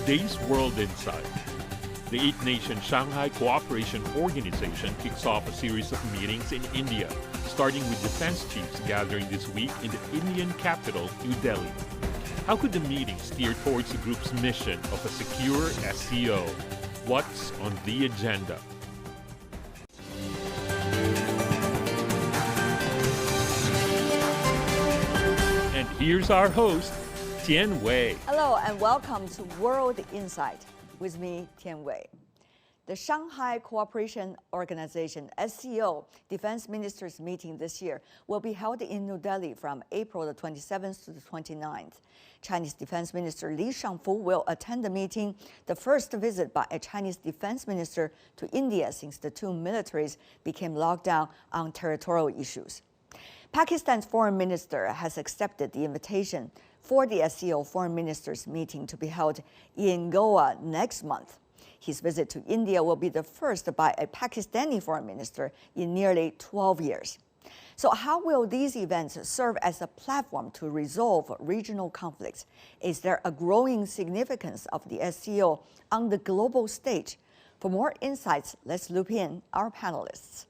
Today's World Insight. The eight-nation Shanghai Cooperation Organization kicks off a series of meetings in India, starting with defense chiefs gathering this week in the Indian capital, New Delhi. How could the meeting steer towards the group's mission of a secure SCO? What's on the agenda? And here's our host, Tian Wei. Hello and welcome to World Insight with me, Tian Wei. The Shanghai Cooperation Organization, SCO, Defense Ministers meeting this year will be held in New Delhi from April the 27th to the 29th. Chinese Defense Minister Li Shangfu will attend the meeting, the first visit by a Chinese defense minister to India since the two militaries became locked down on territorial issues. Pakistan's foreign minister has accepted the invitation for the SCO foreign ministers meeting to be held in Goa next month. His visit to India will be the first by a Pakistani foreign minister in nearly 12 years. So how will these events serve as a platform to resolve regional conflicts? Is there a growing significance of the SCO on the global stage? For more insights, let's loop in our panelists.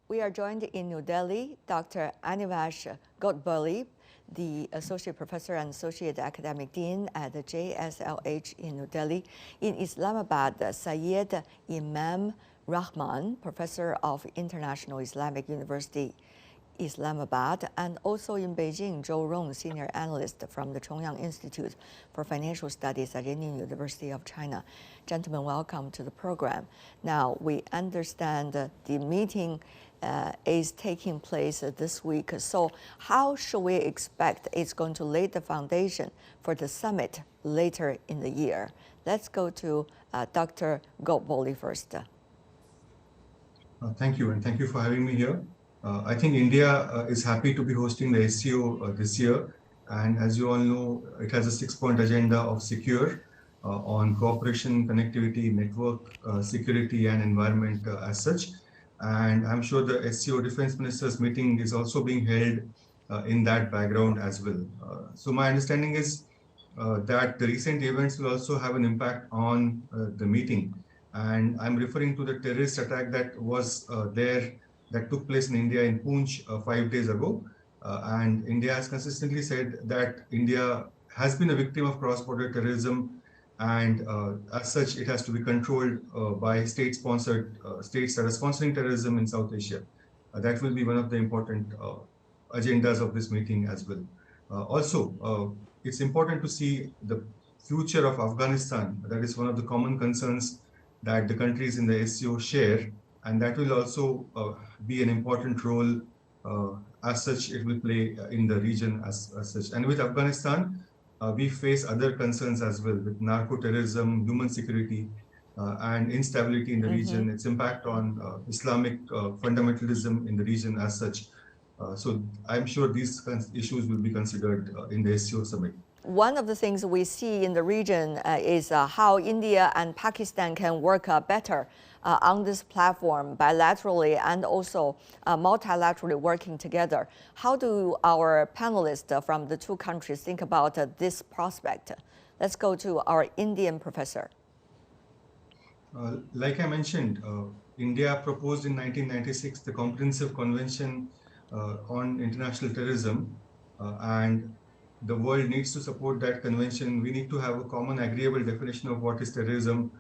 We are joined in New Delhi, Dr. Anivash Gotbali, the Associate Professor and Associate Academic Dean at the JSLH in New Delhi. In Islamabad, Syed Imam Rahman, Professor of International Islamic University, Islamabad, and also in Beijing, Zhou Rong, Senior Analyst from the Chongyang Institute for Financial Studies at Indian University of China. Gentlemen, welcome to the program. Now, we understand the meeting is taking place this week. So how should we expect it's going to lay the foundation for the summit later in the year? Let's go to Dr. Gotbali first. Thank you, and thank you for having me here. I think India is happy to be hosting the SCO this year. And as you all know, it has a 6-point agenda of secure on cooperation, connectivity, network, security, and environment as such. And I'm sure the SCO Defense Ministers meeting is also being held in that background as well. So my understanding is that the recent events will also have an impact on the meeting. And I'm referring to the terrorist attack that was that took place in India in Poonch 5 days ago. And India has consistently said that India has been a victim of cross-border terrorism, and as such, it has to be controlled by state-sponsored states that are sponsoring terrorism in South Asia. That will be one of the important agendas of this meeting as well. Also, it's important to see the future of Afghanistan. That is one of the common concerns that the countries in the SCO share, and that will also be an important role. As such, it will play in the region as such. And with Afghanistan, we face other concerns as well with narco-terrorism, human security, and instability in the region, its impact on Islamic fundamentalism in the region as such. So I'm sure these issues will be considered in the SCO summit. One of the things we see in the region is how India and Pakistan can work better on this platform bilaterally and also multilaterally working together. How do our panelists from the two countries think about this prospect? Let's go to our Indian professor. Like I mentioned, India proposed in 1996 the Comprehensive Convention on International Terrorism, and the world needs to support that convention. We need to have a common agreeable definition of what is terrorism.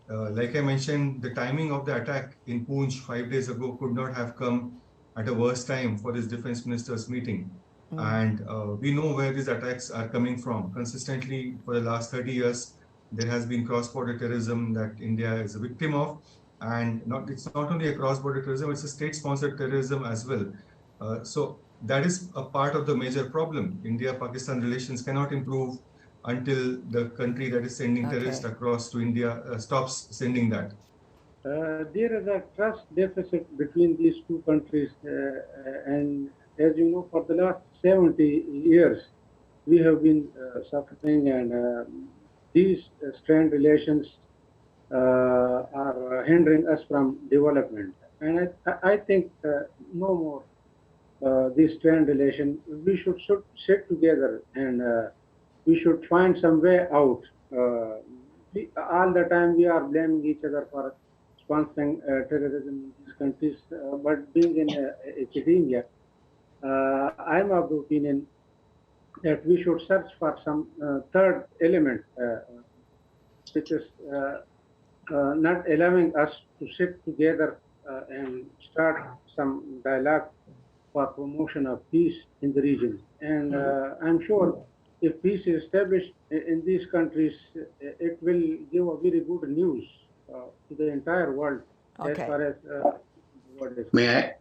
Like I mentioned, the timing of the attack in Poonch 5 days ago could not have come at a worse time for this defense ministers meeting. And we know where these attacks are coming from. Consistently for the last 30 years, there has been cross-border terrorism that India is a victim of. And it's not only a cross-border terrorism, it's a state-sponsored terrorism as well. So that is a part of the major problem. India-Pakistan relations cannot improve until the country that is sending terrorists across to India stops sending that. There is a trust deficit between these two countries, and as you know, for the last 70 years, we have been suffering, and these strained relations are hindering us from development. And I think no more this strained relation, we should sit together and we should find some way out. All the time we are blaming each other for sponsoring terrorism in these countries, but being in academia, I'm of the opinion that we should search for some third element, which is not allowing us to sit together and start some dialogue for promotion of peace in the region. And I'm sure if peace is established in these countries, it will give a very good news to the entire world as far as the world is. May I?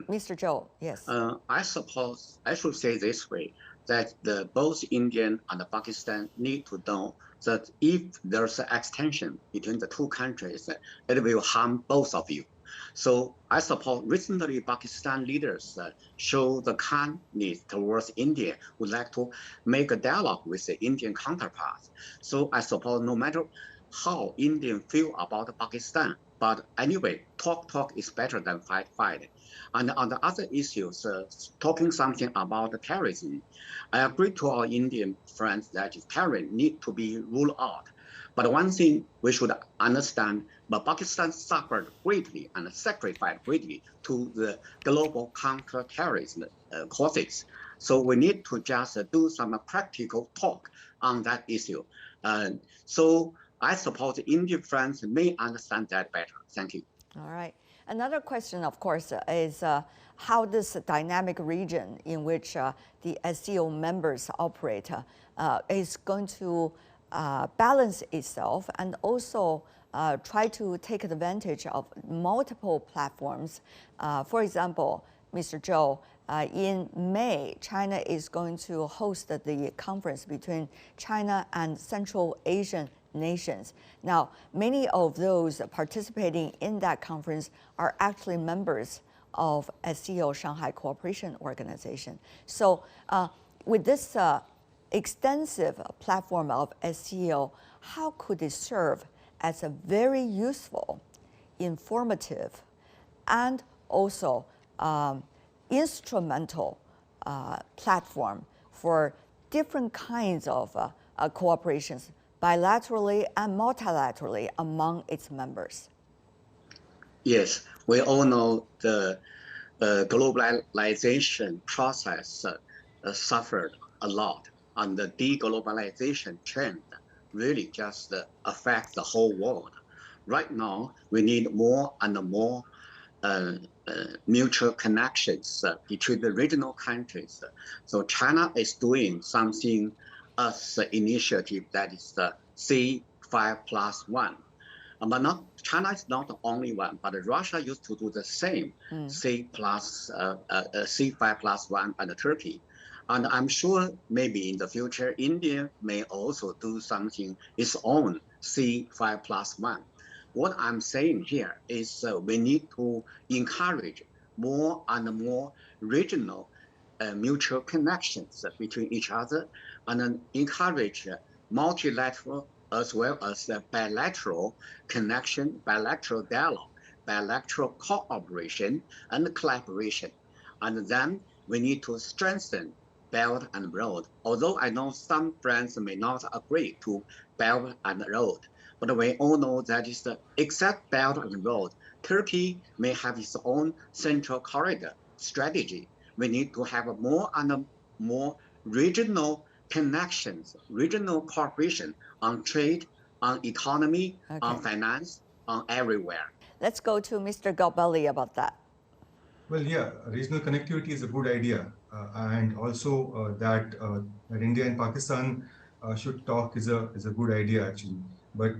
Mr. Zhou, yes. I suppose I should say this way, that both India and Pakistan need to know that if there's an extension between the two countries, it will harm both of you. So I suppose recently Pakistan leaders show the kindness towards India, would like to make a dialogue with the Indian counterparts. So I suppose no matter how Indians feel about Pakistan, but anyway, talk is better than fight. And on the other issues, talking something about terrorism, I agree to our Indian friends that terrorism need to be ruled out. But one thing we should understand, but Pakistan suffered greatly and sacrificed greatly to the global counter-terrorism causes. So we need to just do some practical talk on that issue. So I suppose Indian friends may understand that better. Thank you. All right. Another question, of course, is how this dynamic region in which the SCO members operate is going to balance itself and also try to take advantage of multiple platforms. For example, Mr. Zhou, in May, China is going to host the conference between China and Central Asian nations. Now, many of those participating in that conference are actually members of SCO, Shanghai Cooperation Organization. So with this extensive platform of SCO, how could it serve as a very useful, informative, and also instrumental platform for different kinds of cooperations, bilaterally and multilaterally among its members? Yes, we all know the globalization process suffered a lot, and the deglobalization trend really just affects the whole world. Right now, we need more and more mutual connections between the regional countries. So China is doing something as an initiative that is the C5+1. But China is not the only one, but Russia used to do the same, C5+1 and Turkey. And I'm sure maybe in the future, India may also do something its own C5+1. What I'm saying here is we need to encourage more and more regional mutual connections between each other, and then encourage multilateral as well as bilateral connection, bilateral dialogue, bilateral cooperation and collaboration. And then we need to strengthen Belt and Road. Although I know some friends may not agree to Belt and Road, but we all know that is except Belt and Road, Turkey may have its own central corridor strategy. We need to have more and more regional connections, regional cooperation on trade, on economy, on finance, on everywhere. Let's go to Mr. Galbelli about that. Well, yeah, regional connectivity is a good idea, and also that India and Pakistan should talk is a good idea actually. But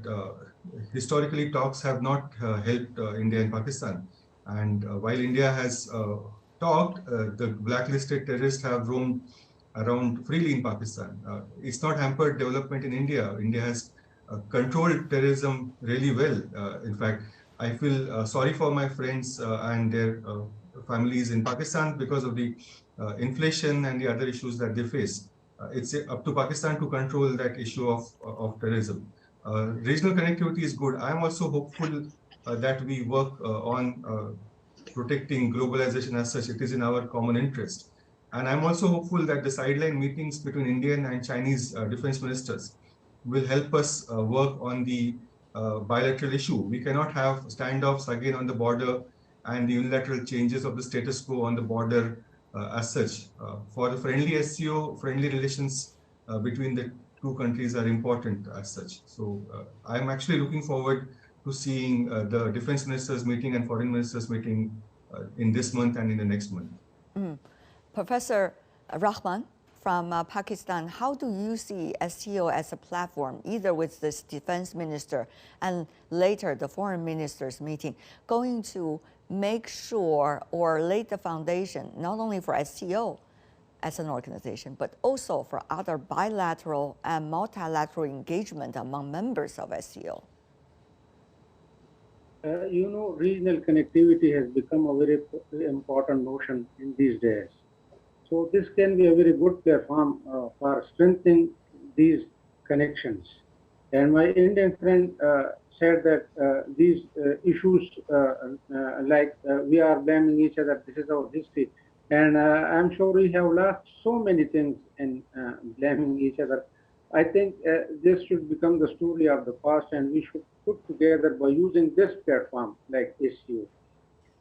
historically, talks have not helped India and Pakistan. And while India has talked, the blacklisted terrorists have roamed around freely in Pakistan. It's not hampered development in India. India has controlled terrorism really well. In fact, I feel sorry for my friends and their families in Pakistan because of the inflation and the other issues that they face. It's up to Pakistan to control that issue of terrorism. Regional connectivity is good. I'm also hopeful that we work on protecting globalization as such, it is in our common interest. And I'm also hopeful that the sideline meetings between Indian and Chinese defense ministers will help us work on the bilateral issue. We cannot have standoffs again on the border and the unilateral changes of the status quo on the border as such. For the friendly SCO, friendly relations between the two countries are important as such. So I'm actually looking forward to seeing the defense ministers meeting and foreign ministers meeting in this month and in the next month. Professor Rahman from Pakistan, how do you see SCO as a platform, either with this defense minister and later the foreign ministers meeting, going to make sure or lay the foundation not only for SCO as an organization, but also for other bilateral and multilateral engagement among members of SCO? Regional connectivity has become a very important notion in these days. So this can be a very good platform for strengthening these connections. And my Indian friend said that these issues like we are blaming each other, this is our history. And I'm sure we have lost so many things in blaming each other. I think this should become the story of the past, and we should put together by using this platform like SCO.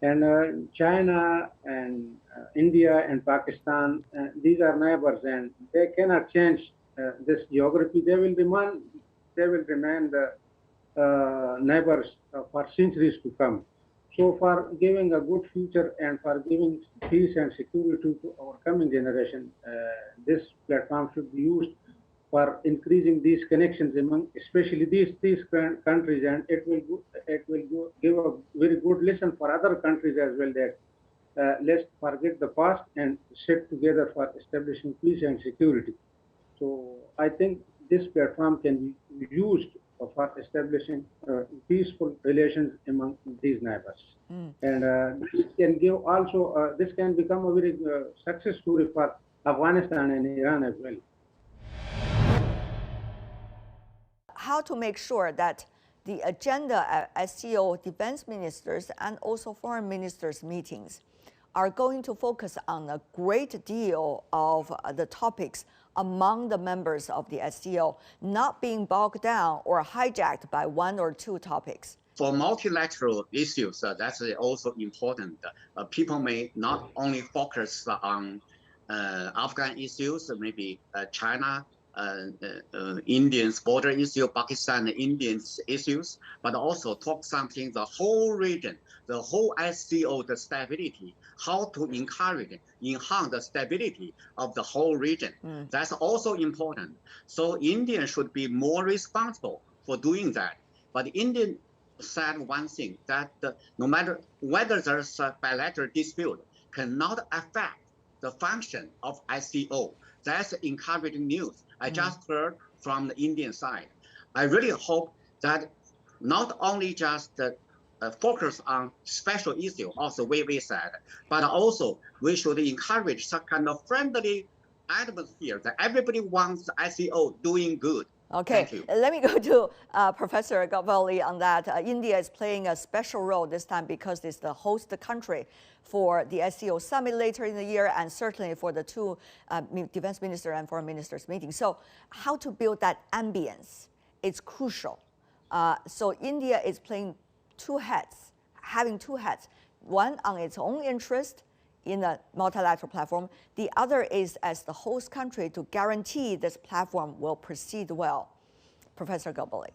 And China and India and Pakistan, these are neighbors, and they cannot change this geography. They will remain the neighbors for centuries to come. So for giving a good future and for giving peace and security to our coming generation, this platform should be used for increasing these connections among, especially these countries, and it will give a very good lesson for other countries as well, that let's forget the past and sit together for establishing peace and security. So I think this platform can be used for establishing peaceful relations among these neighbors. And this can give also, this can become a very success story for Afghanistan and Iran as well. How to make sure that the agenda at SCO defense ministers and also foreign ministers meetings are going to focus on a great deal of the topics among the members of the SCO, not being bogged down or hijacked by one or two topics. For multilateral issues, that's also important. People may not only focus on Afghan issues, maybe China, Indians border issue, Pakistan, Indians issues, but also talk something the whole region, the whole SCO, the stability, how to encourage, enhance the stability of the whole region. That's also important. So India should be more responsible for doing that. But India said one thing, that no matter whether there's a bilateral dispute, cannot affect the function of SCO. That's encouraging news. I just heard from the Indian side. I really hope that not only just focus on special issue, also we said, but also we should encourage some kind of friendly atmosphere that everybody wants SCO doing good. Okay, let me go to Professor Gavali on that. India is playing a special role this time because it's the host country for the SCO summit later in the year, and certainly for the two defense minister and foreign ministers meeting. So how to build that ambience, it's crucial. So India is playing two hats, having two hats, one on its own interest in a multilateral platform. The other is as the host country to guarantee this platform will proceed well. Professor Gabali.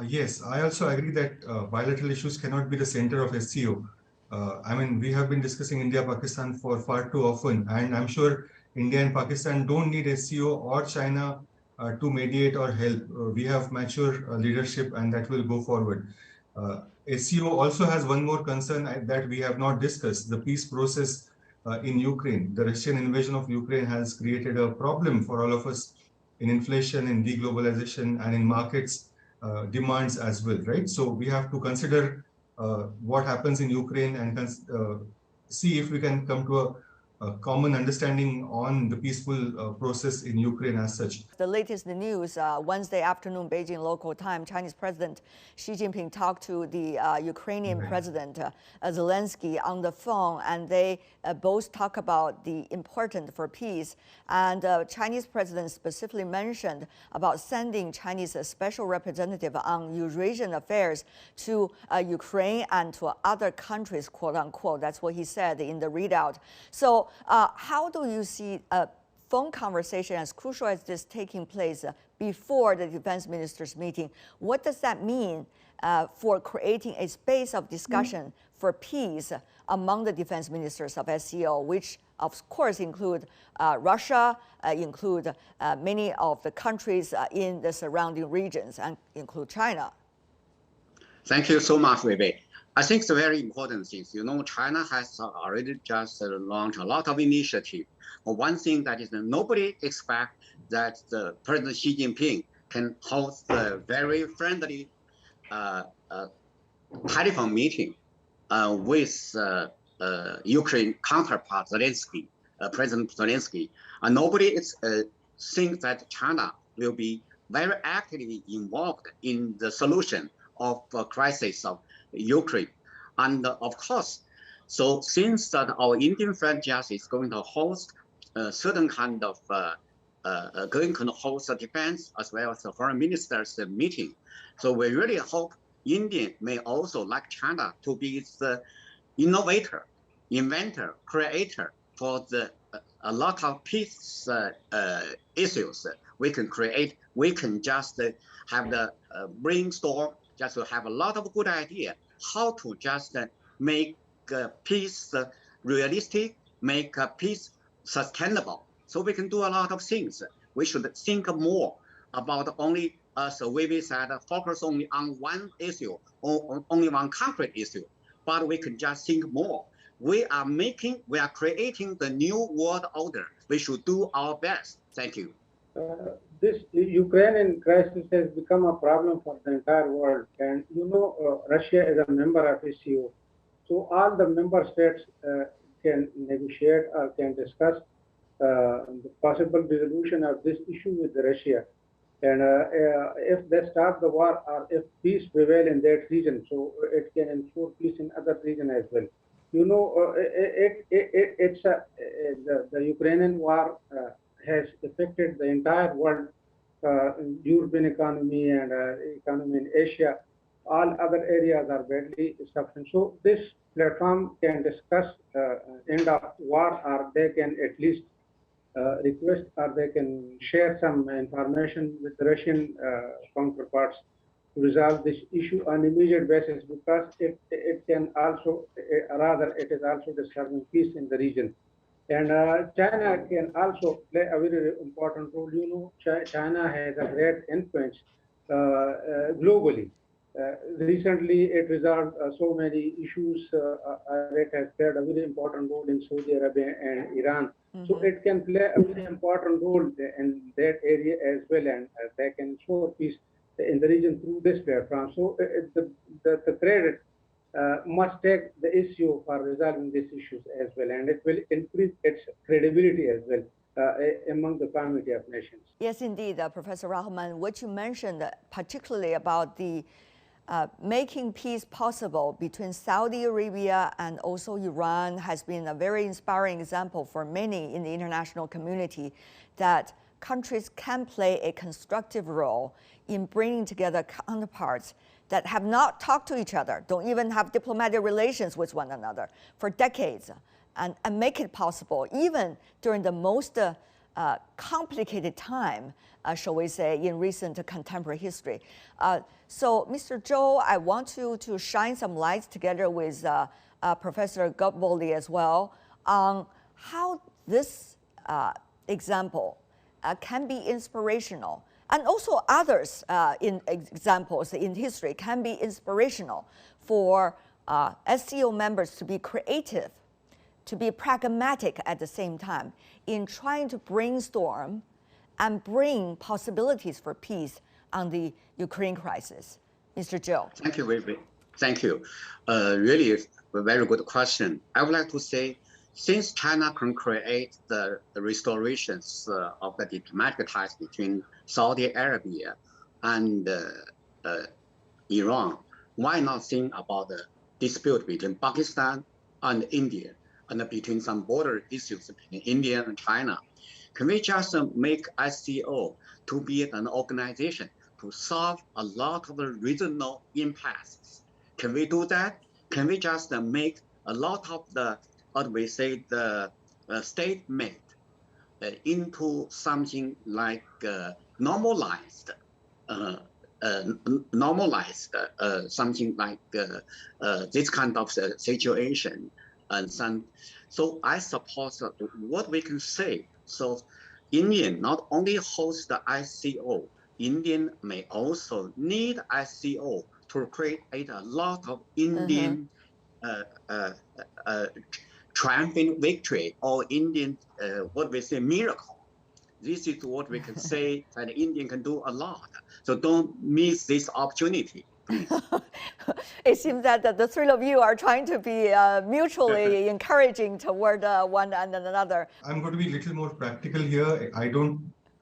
Yes, I also agree that bilateral issues cannot be the center of SCO. I mean, we have been discussing India-Pakistan for far too often, and I'm sure India and Pakistan don't need SCO or China to mediate or help. We have mature leadership, and that will go forward. SCO also has one more concern that we have not discussed, the peace process in Ukraine. The Russian invasion of Ukraine has created a problem for all of us in inflation, in deglobalization, and in markets demands as well, right? So we have to consider what happens in Ukraine and see if we can come to common understanding on the peaceful process in Ukraine as such. The latest news, Wednesday afternoon, Beijing local time, Chinese President Xi Jinping talked to the Ukrainian President Zelensky on the phone, and they both talk about the importance for peace. And Chinese President specifically mentioned about sending Chinese special representative on Eurasian affairs to Ukraine and to other countries, quote unquote. That's what he said in the readout. So how do you see a phone conversation as crucial as this taking place before the defense ministers' meeting? What does that mean for creating a space of discussion for peace among the defense ministers of SCO, which of course include Russia, include many of the countries in the surrounding regions, and include China? Thank you so much, Wei. I think it's a very important thing. You know, China has already just launched a lot of initiatives. One thing that is nobody expects that the President Xi Jinping can host a very friendly telephone meeting with Ukraine counterpart Zelensky, President Zelensky. And nobody thinks that China will be very actively involved in the solution of the crisis of Ukraine. And of course, so since that our Indian friend just is going to host a certain kind of going to host a defense as well as the foreign ministers meeting. So we really hope India may also, like China, to be the innovator, inventor, creator for the a lot of peace issues we can create. We can just have the brainstorm, just to have a lot of good idea how to just make peace realistic, make peace sustainable. So we can do a lot of things. We should think more about only, as we said, focus only on one issue or only one concrete issue. But we can just think more. We are creating the new world order. We should do our best. Thank you. This Ukrainian crisis has become a problem for the entire world. And you know, Russia is a member of SCO. So all the member states can negotiate or can discuss the possible resolution of this issue with Russia. And if they start the war or if peace prevail in that region, so it can ensure peace in other regions as well. You know, the Ukrainian war has affected the entire world, European economy and economy in Asia. All other areas are badly suffering. So this platform can discuss end of war, or they can at least request, or they can share some information with the Russian counterparts to resolve this issue on immediate basis, because it can also, rather it is also disturbing peace in the region. And China can also play a very important role. You know, China has a great influence globally. Recently, it resolved so many issues. It has played a very important role in Saudi Arabia and Iran. So it can play a very important role in that area as well, and they can ensure peace in the region through this platform. So the credit must take the issue for resolving these issues as well, and it will increase its credibility as well among the community of nations. Yes, indeed, Professor Rahman, what you mentioned, particularly about the making peace possible between Saudi Arabia and also Iran, has been a very inspiring example for many in the international community, that countries can play a constructive role in bringing together counterparts that have not talked to each other, don't even have diplomatic relations with one another for decades, and make it possible, even during the most complicated time, shall we say, in recent contemporary history. So, Mr. Zhou, I want you to shine some lights together with Professor Gottwaldy as well on how this example can be inspirational, and also others in examples in history can be inspirational for SCO members to be creative, to be pragmatic at the same time in trying to brainstorm and bring possibilities for peace on the Ukraine crisis. Mr. Zhou. Thank you, Wei. Thank you. Really a very good question. I would like to say since China can create the restorations of the diplomatic ties between Saudi Arabia and Iran, why not think about the dispute between Pakistan and India and between some border issues between India and China? Can we just make SCO to be an organization to solve a lot of the regional impasses? Can we do that? Can we just make a lot of the, what we say, the statement into something like normalized something like this kind of situation, and some. So I suppose what we can say. So India not only hosts the SCO, India may also need SCO to create a lot of Indian triumphant victory or Indian what we say miracle. This is what we can say that India can do a lot. So don't miss this opportunity, please. It seems that the three of you are trying to be mutually encouraging toward one and another. I'm going to be a little more practical here.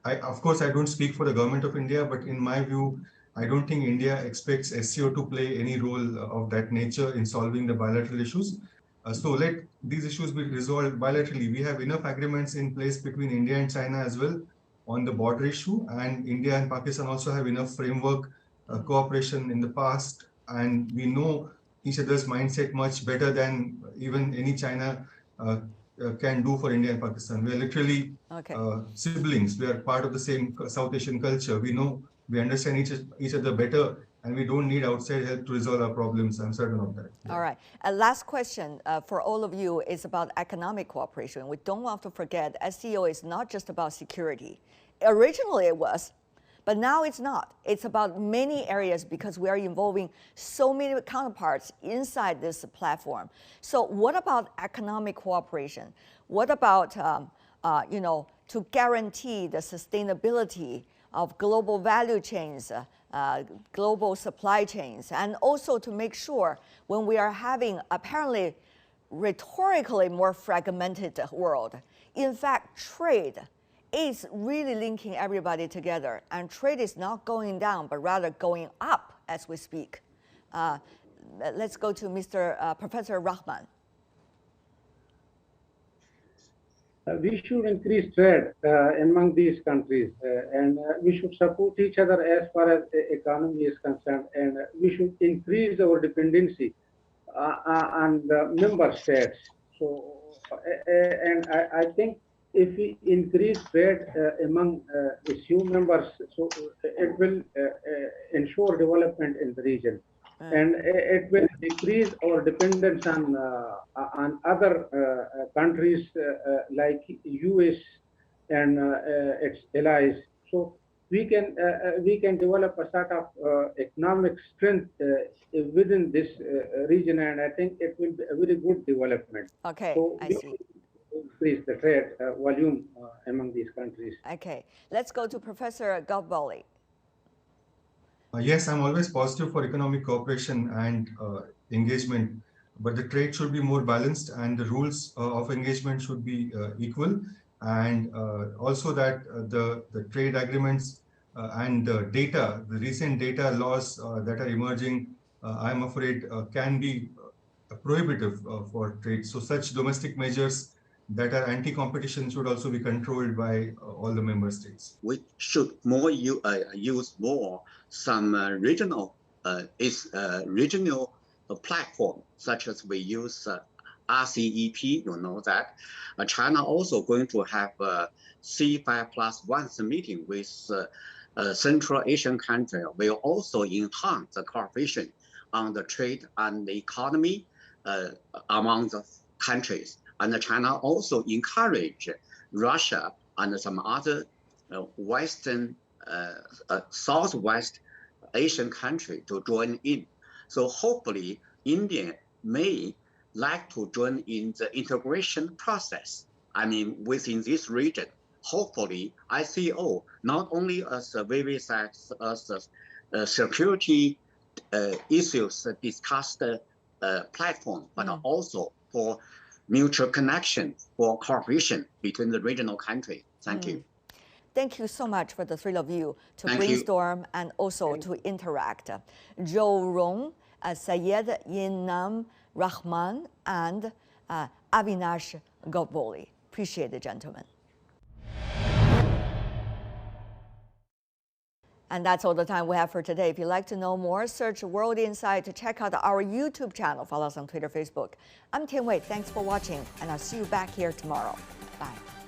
Of course, I don't speak for the government of India, but in my view, I don't think India expects SCO to play any role of that nature in solving the bilateral issues. So let these issues be resolved bilaterally. We have enough agreements in place between India and China as well on the border issue, and India and Pakistan also have enough framework cooperation in the past, and we know each other's mindset much better than even any China can do for India and Pakistan. We are literally siblings. We are part of the same South Asian culture. We understand each other better, and we don't need outside help to resolve our problems. I'm certain of that. All right. A last question for all of you is about economic cooperation. We don't want to forget SCO is not just about security. Originally it was, but now it's not. It's about many areas because we are involving so many counterparts inside this platform. So what about economic cooperation? What about, to guarantee the sustainability of global value chains, global supply chains, and also to make sure when we are having apparently rhetorically more fragmented world, in fact, trade is really linking everybody together, and trade is not going down, but rather going up as we speak. Let's go to Professor Rahman. We should increase trade among these countries, and we should support each other as far as the economy is concerned, and we should increase our dependency on the member states. So, and I think if we increase trade among SCO members, so it will ensure development in the region. And it will decrease our dependence on other countries like US and its allies. So we can develop a sort of economic strength within this region, and I think it will be a very good development. Okay, so I see. Increase the trade volume among these countries. Okay, let's go to Professor Gavbali. Yes, I'm always positive for economic cooperation and engagement, but the trade should be more balanced and the rules of engagement should be equal, and also that the trade agreements and the data, the recent data laws that are emerging, I'm afraid can be prohibitive for trade. So such domestic measures that are anti-competition should also be controlled by all the member states. We should more use more some regional platform, such as we use RCEP. You know that China also going to have a C5+1 meeting with Central Asian country. Will also enhance the cooperation on the trade and the economy among the countries. And China also encourage Russia and some other Western, Southwest Asian country to join in. So hopefully India may like to join in the integration process. I mean, within this region, hopefully SCO, not only as Vivi said, as security issues discussed platform, but also for mutual connection or cooperation between the regional countries. Thank you. Thank you so much for the three of you to Thank you. brainstorm and also to interact. Zhou Rong, Syed Yinam Rahman, and Avinash Goboli. Appreciate it, gentlemen. And that's all the time we have for today. If you'd like to know more, search World Insight to check out our YouTube channel. Follow us on Twitter, Facebook. I'm Tian Wei. Thanks for watching, and I'll see you back here tomorrow. Bye.